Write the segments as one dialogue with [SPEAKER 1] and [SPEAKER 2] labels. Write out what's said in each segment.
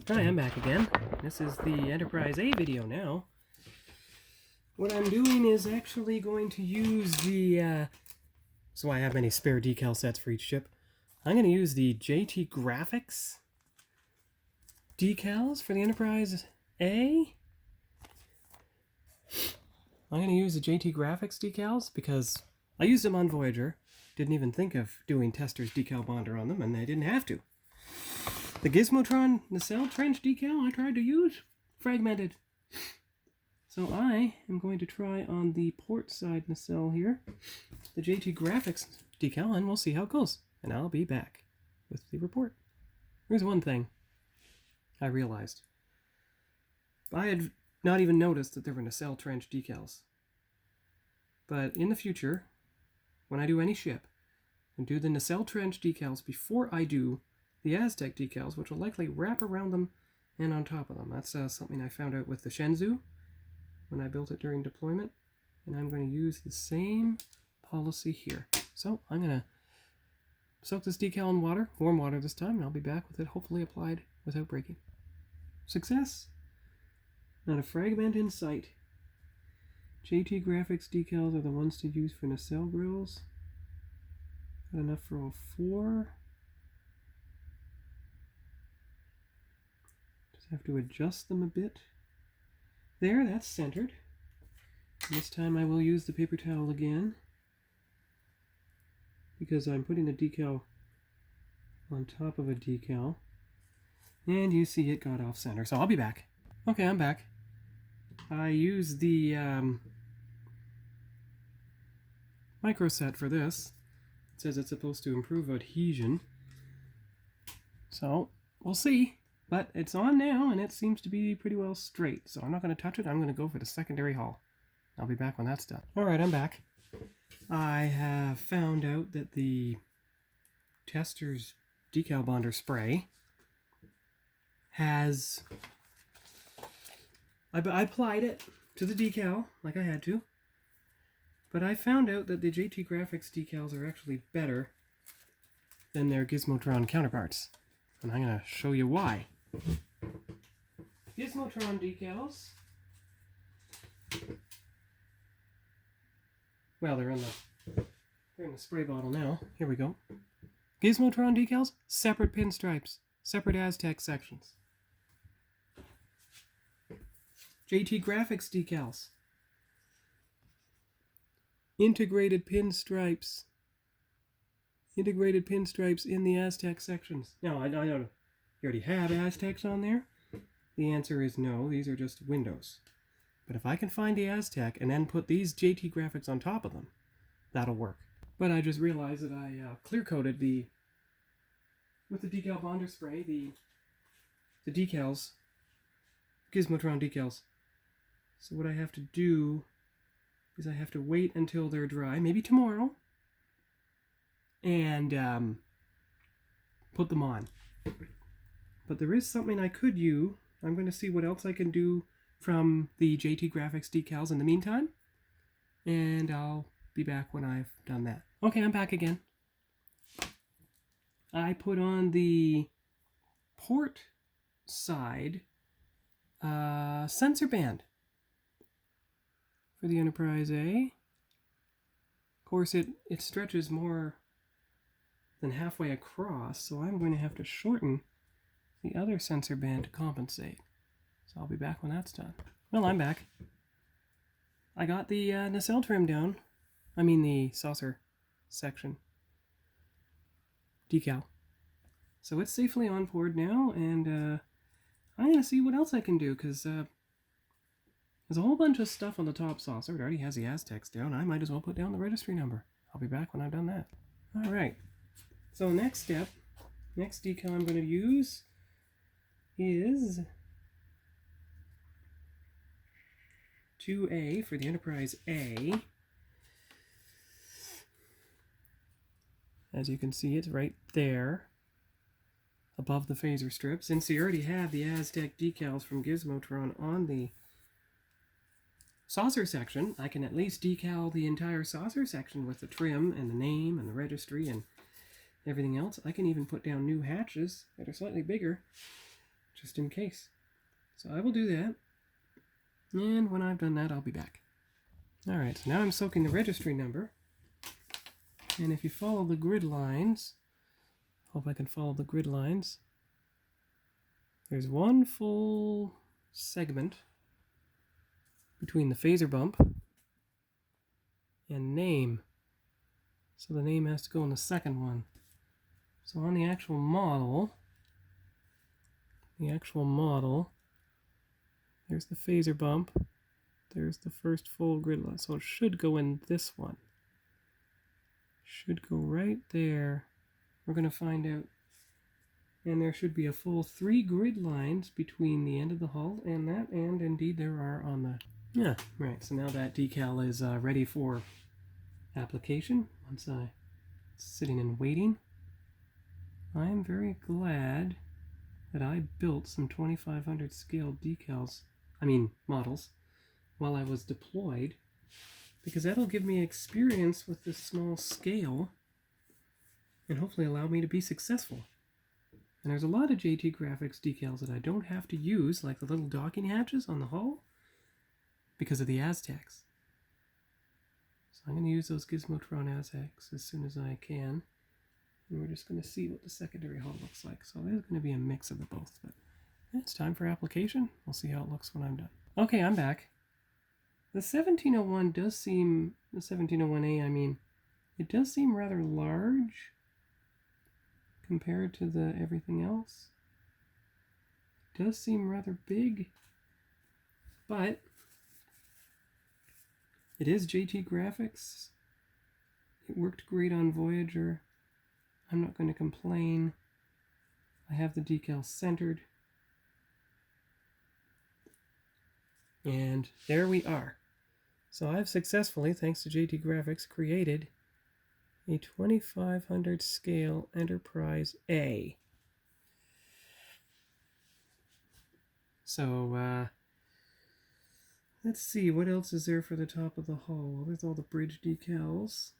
[SPEAKER 1] Hi, I'm back again. This is the Enterprise A video now. What I'm doing is actually going to use the, so I have many spare decal sets for each ship. I'm going to use the JT Graphics decals for the Enterprise A. I'm going to use the JT Graphics decals because I used them on Voyager. Didn't even think of doing Tester's decal bonder on them, and I didn't have to. The Gizmotron nacelle trench decal I tried to use, fragmented. So I am going to try on the port side nacelle here, the JT Graphics decal, and we'll see how it goes. And I'll be back with the report. Here's one thing I realized. I had not even noticed that there were nacelle trench decals. But in the future, when I do any ship, and do the nacelle trench decals before I do the Aztec decals, which will likely wrap around them and on top of them. That's something I found out with the Shenzhou when I built it during deployment, and I'm going to use the same policy here. So I'm going to soak this decal in water, warm water this time, and I'll be back with it hopefully applied without breaking. Success! Not a fragment in sight. JT Graphics decals are the ones to use for nacelle grills. Got enough for all four. Just have to adjust them a bit. There, that's centered. And this time I will use the paper towel again because I'm putting a decal on top of a decal. And you see it got off center. So I'll be back. Okay, I'm back. I used the micro set for this. It says it's supposed to improve adhesion. So we'll see. But it's on now, and it seems to be pretty well straight. So I'm not going to touch it. I'm going to go for the secondary hull. I'll be back when that's done. Alright, I'm back. I have found out that the Tester's decal bonder spray has... I applied it to the decal, like I had to. But I found out that the JT Graphics decals are actually better than their Gizmotron counterparts. And I'm going to show you why. Gizmotron decals. Well, they're in the spray bottle now. Here we go. Gizmotron decals, separate pinstripes, separate Aztec sections. JT Graphics decals, integrated pinstripes. Integrated pinstripes in the Aztec sections. Now, I know you already have Aztecs on there. The answer is no, these are just windows. But if I can find the Aztec and then put these JT graphics on top of them, that'll work. But I just realized that I clear-coated with the decal bonder spray, the decals, Gizmotron decals. So what I have to do is I have to wait until they're dry, maybe tomorrow, and put them on. But there is something I could use. I'm going to see what else I can do from the JT Graphics decals in the meantime, and I'll be back when I've done that. Okay, I'm back again. I put on the port side sensor band for the Enterprise A. Of course, it stretches more than halfway across, so I'm going to have to shorten the other sensor band to compensate. So I'll be back when that's done. Well, I'm back. I got the nacelle trim down. I mean the saucer section decal. So it's safely on board now, and I'm going to see what else I can do, because there's a whole bunch of stuff on the top saucer. It already has the Aztecs down. I might as well put down the registry number. I'll be back when I've done that. Alright. So next step, next decal I'm going to use is 2A for the Enterprise A. As you can see, it's right there above the phaser strip. Since you already have the Aztec decals from Gizmotron on the saucer section, I can at least decal the entire saucer section with the trim and the name and the registry and everything else. I can even put down new hatches that are slightly bigger just in case. So I will do that. And when I've done that, I'll be back. Alright, so now I'm soaking the registry number. And if you follow the grid lines, hope I can follow the grid lines, there's one full segment between the phaser bump and name. So the name has to go in the second one. So on the actual model, there's the phaser bump, there's the first full grid line. So it should go in this one. Should go right there. We're going to find out. And there should be a full 3 grid lines between the end of the hull and that, and indeed there are on the... Yeah, right, so now that decal is ready for application. Once it's sitting and waiting, I'm very glad that I built some 2500 scale models, while I was deployed, because that'll give me experience with this small scale and hopefully allow me to be successful. And there's a lot of JT Graphics decals that I don't have to use, like the little docking hatches on the hull, because of the Aztecs. So I'm going to use those Gizmotron Aztecs as soon as I can. And we're just going to see what the secondary hull looks like. So there's going to be a mix of the both. But it's time for application. We'll see how it looks when I'm done. Okay, I'm back. The 1701 does seem, the 1701A, I mean, it does seem rather large compared to the everything else. It does seem rather big, but it is JT Graphics. It worked great on Voyager. I'm not going to complain. I have the decal centered. And there we are. So I've successfully, thanks to JT Graphics, created a 2500 scale Enterprise A. So, let's see, what else is there for the top of the hull? Well, there's all the bridge decals.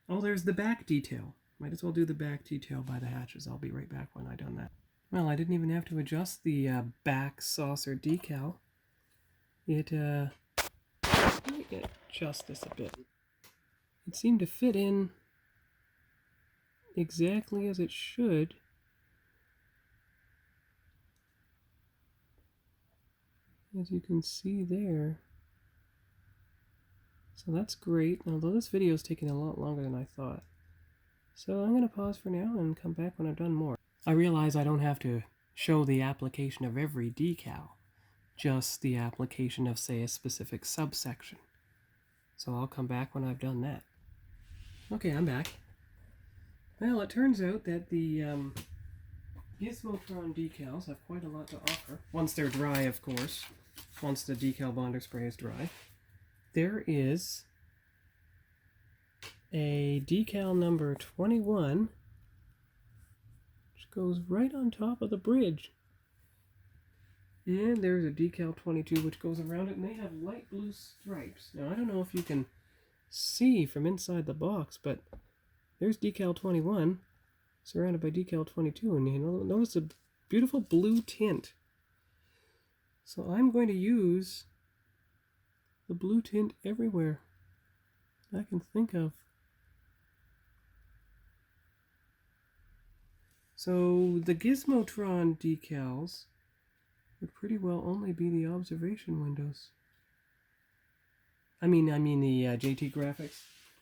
[SPEAKER 1] Oh, there's the back detail. Might as well do the back detail by the hatches. I'll be right back when I've done that. Well, I didn't even have to adjust the back saucer decal. Let me adjust this a bit. It seemed to fit in exactly as it should. As you can see there. So that's great, although this video is taking a lot longer than I thought. So I'm going to pause for now and come back when I've done more. I realize I don't have to show the application of every decal, just the application of, say, a specific subsection. So I'll come back when I've done that. Okay, I'm back. Well, it turns out that the Gizmotron decals have quite a lot to offer. Once they're dry, of course. Once the decal bonder spray is dry. There is a decal number 21, which goes right on top of the bridge. And there's a decal 22, which goes around it, and they have light blue stripes. Now, I don't know if you can see from inside the box, but there's decal 21 surrounded by decal 22, and you notice a beautiful blue tint. So I'm going to use the blue tint everywhere I can think of. So the Gizmotron decals would pretty well only be the observation windows. I mean the JT Graphics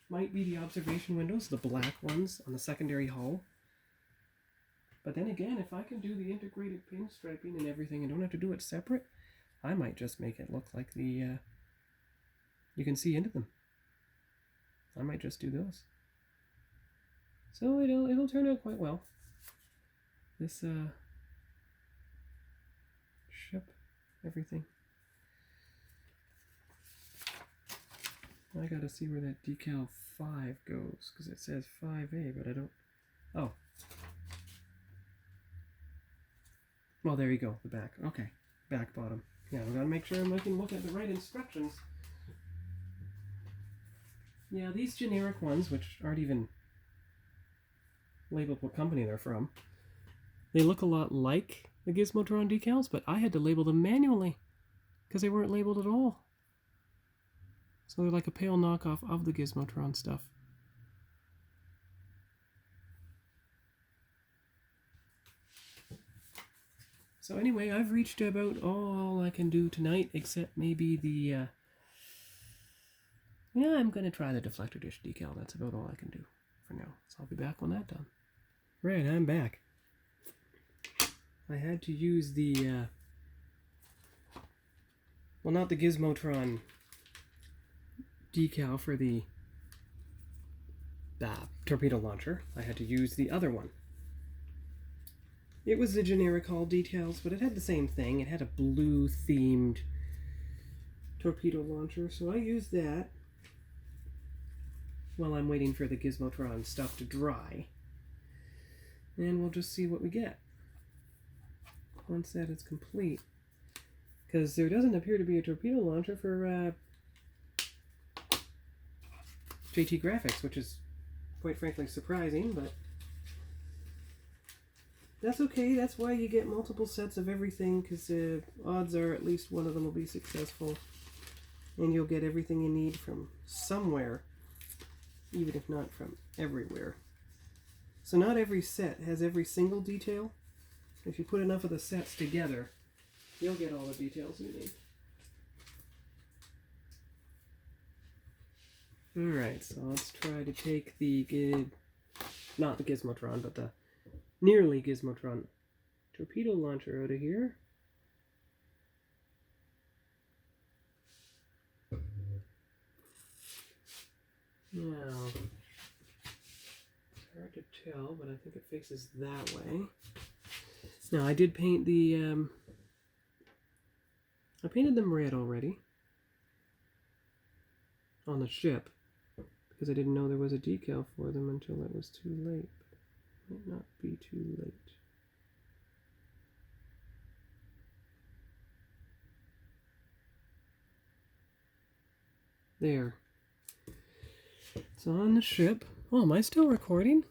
[SPEAKER 1] might be the observation windows, the black ones on the secondary hull. But then again, if I can do the integrated pinstriping and everything and don't have to do it separate, I might just make it look like the you can see into them. I might just do those. So it'll turn out quite well. This ship, everything. I gotta see where that decal 5 goes, because it says 5A, but I don't... Oh. Well, there you go, the back. Okay, back bottom. Yeah, we gotta make sure I'm looking at the right instructions. Yeah, these generic ones, which aren't even labeled what company they're from, they look a lot like the Gizmotron decals, but I had to label them manually because they weren't labeled at all. So they're like a pale knockoff of the Gizmotron stuff. So anyway, I've reached about all I can do tonight, except maybe the... yeah, I'm going to try the deflector dish decal. That's about all I can do for now. So I'll be back when that's done. Right, I'm back. I had to use the... well, not the Gizmotron decal for the torpedo launcher. I had to use the other one. It was the generic Hull Decals, but it had the same thing. It had a blue-themed torpedo launcher, so I used that while I'm waiting for the Gizmotron stuff to dry. And we'll just see what we get once that is complete. Because there doesn't appear to be a torpedo launcher for JT Graphics, which is quite frankly surprising, but that's okay. That's why you get multiple sets of everything, because odds are at least one of them will be successful, and you'll get everything you need from somewhere, even if not from everywhere. So not every set has every single detail. If you put enough of the sets together, you'll get all the details you need. Alright, so let's try to take the, not the Gizmotron, but the nearly Gizmotron torpedo launcher out of here. Now, it's hard to tell, but I think it faces that way. Now, I did paint the, I painted them red already on the ship, because I didn't know there was a decal for them until it was too late. Might not be too late. There. So on the ship. Oh, am I still recording?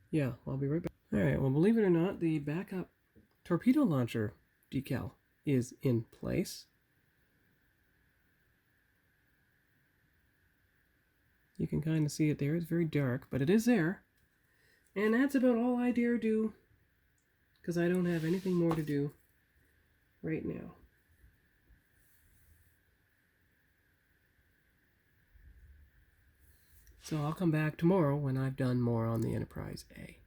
[SPEAKER 1] Yeah, I'll be right back. Alright, well, believe it or not, the backup torpedo launcher decal is in place. You can kind of see it there. It's very dark, but it is there. And that's about all I dare do, because I don't have anything more to do right now. So I'll come back tomorrow when I've done more on the Enterprise A.